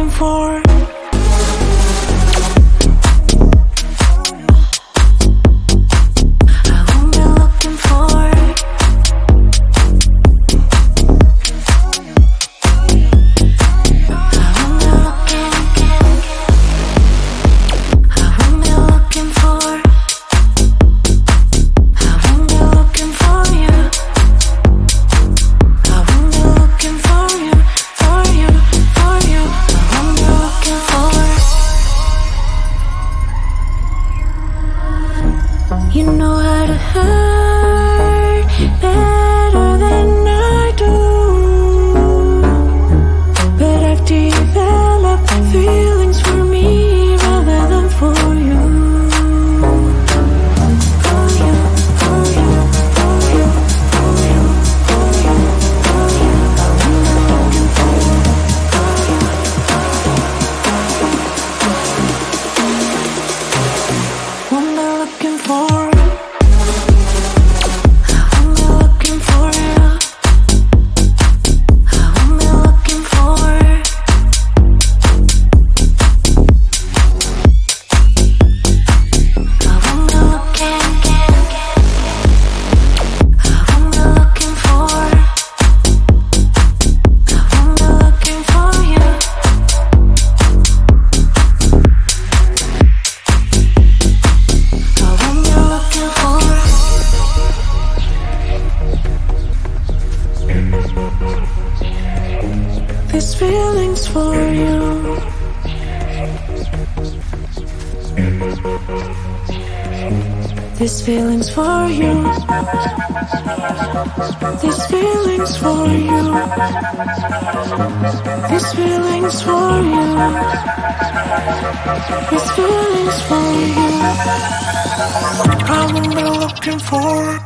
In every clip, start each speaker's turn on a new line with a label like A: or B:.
A: looking for. You know how to hurt better than I do, but I've developed feelings for me rather than for you. For you, for you, for you, for you, for you, for you. I'm looking for you, what am I looking for? This feeling's for you. This feeling's for you. This feeling's for you. This feeling's for you. This feeling's for you. I'm not looking for. For you.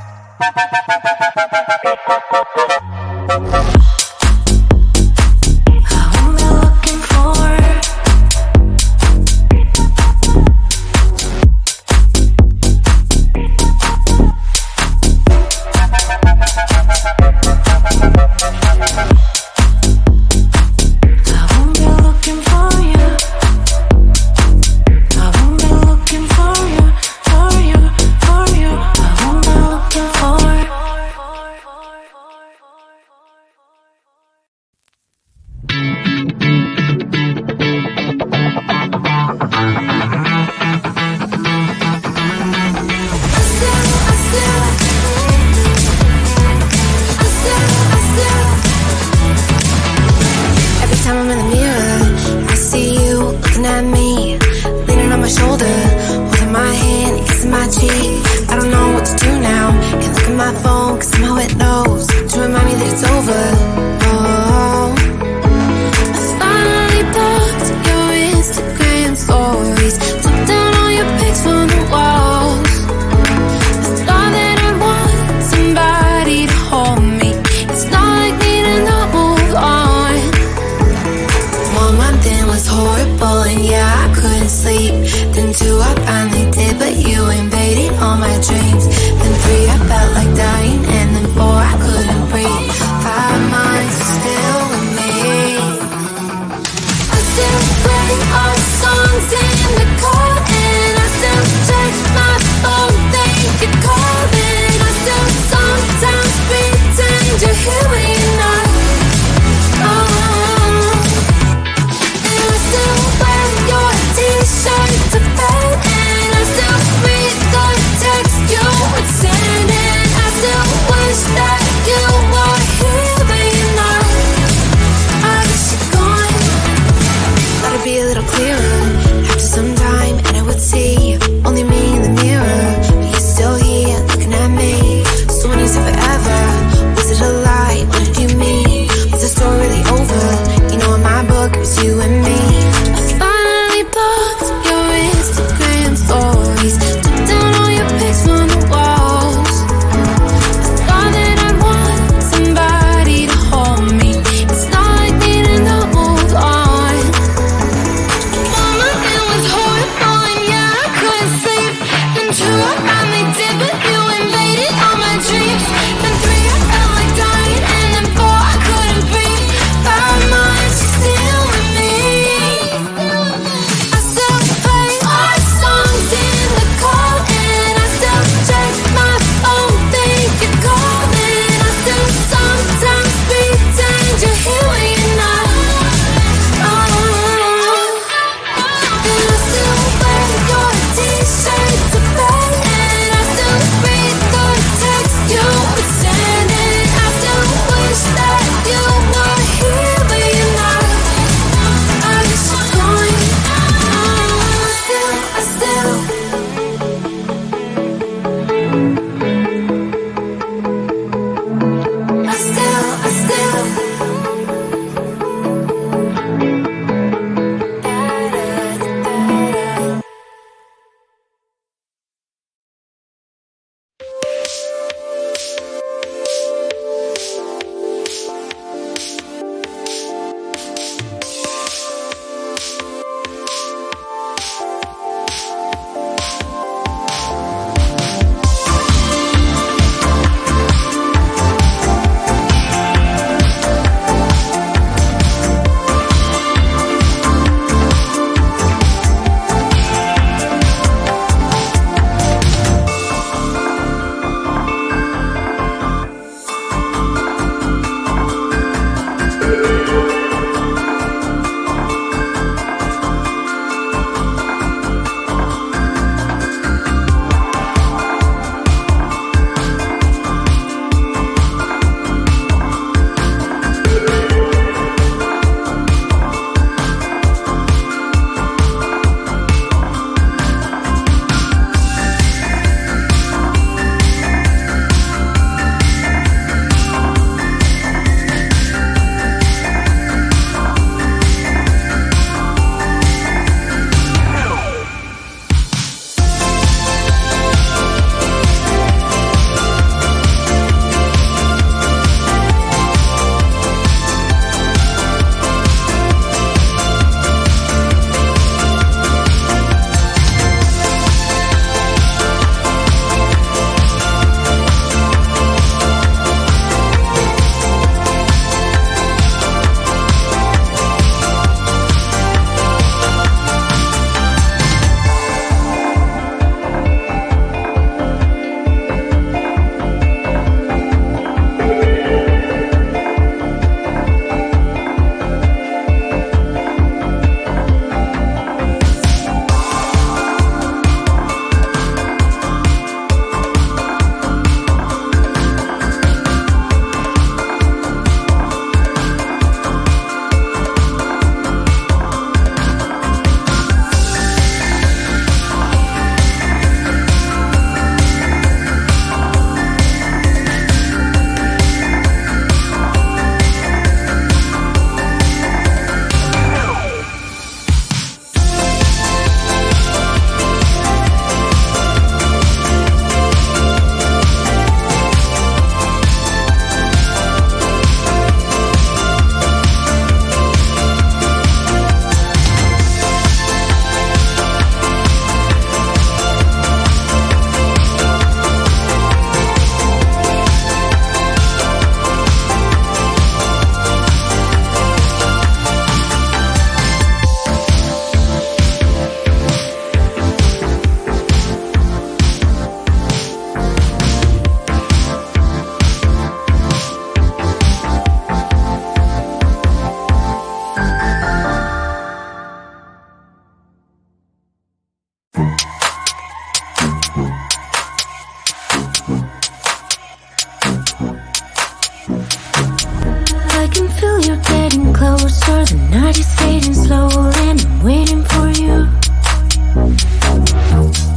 A: getting closer, the night is fading slowly, and I'm waiting for you.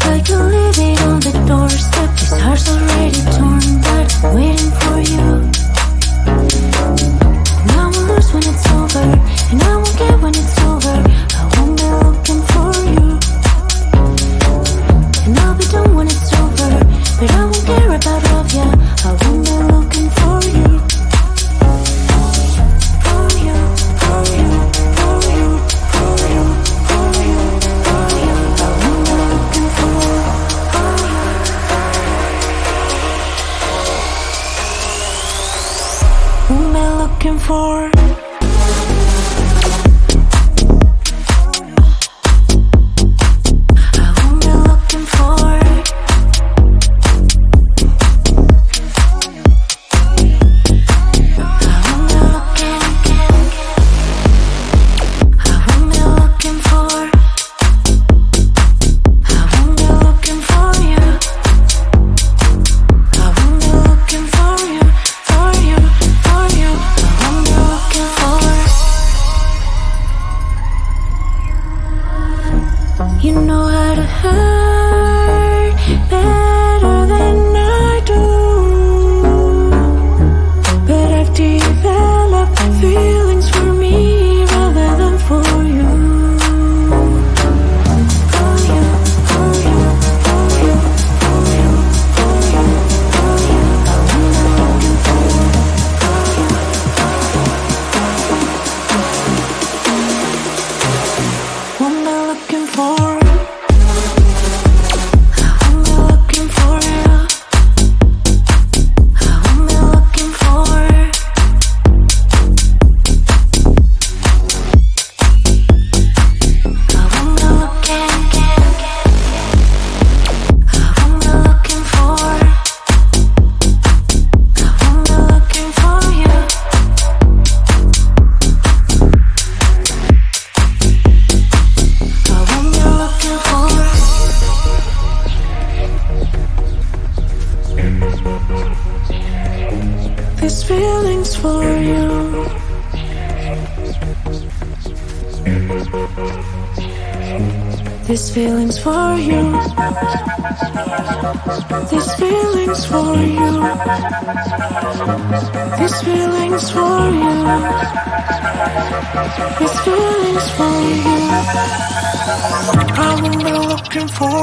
A: I can leave it on the doorstep, this heart's already torn, but I'm waiting for you. And I won't lose when it's over, and I won't get when it's over. I won't be looking for you. And I'll be done when it's over, but I won't care about love, yeah. I won't be looking for you. For you, for you, for you, for you, for you, for you. I won't be looking for you. Won't be looking for. You know how to hurt better than I do, but I've developed feelings for me rather than for you. For you, for you, for you, for you, for you, for you. I'm looking for you. What am I looking for? These feelings for you. These feelings for you. These feelings for you. These feelings for you. These feelings for you. I won't be looking for.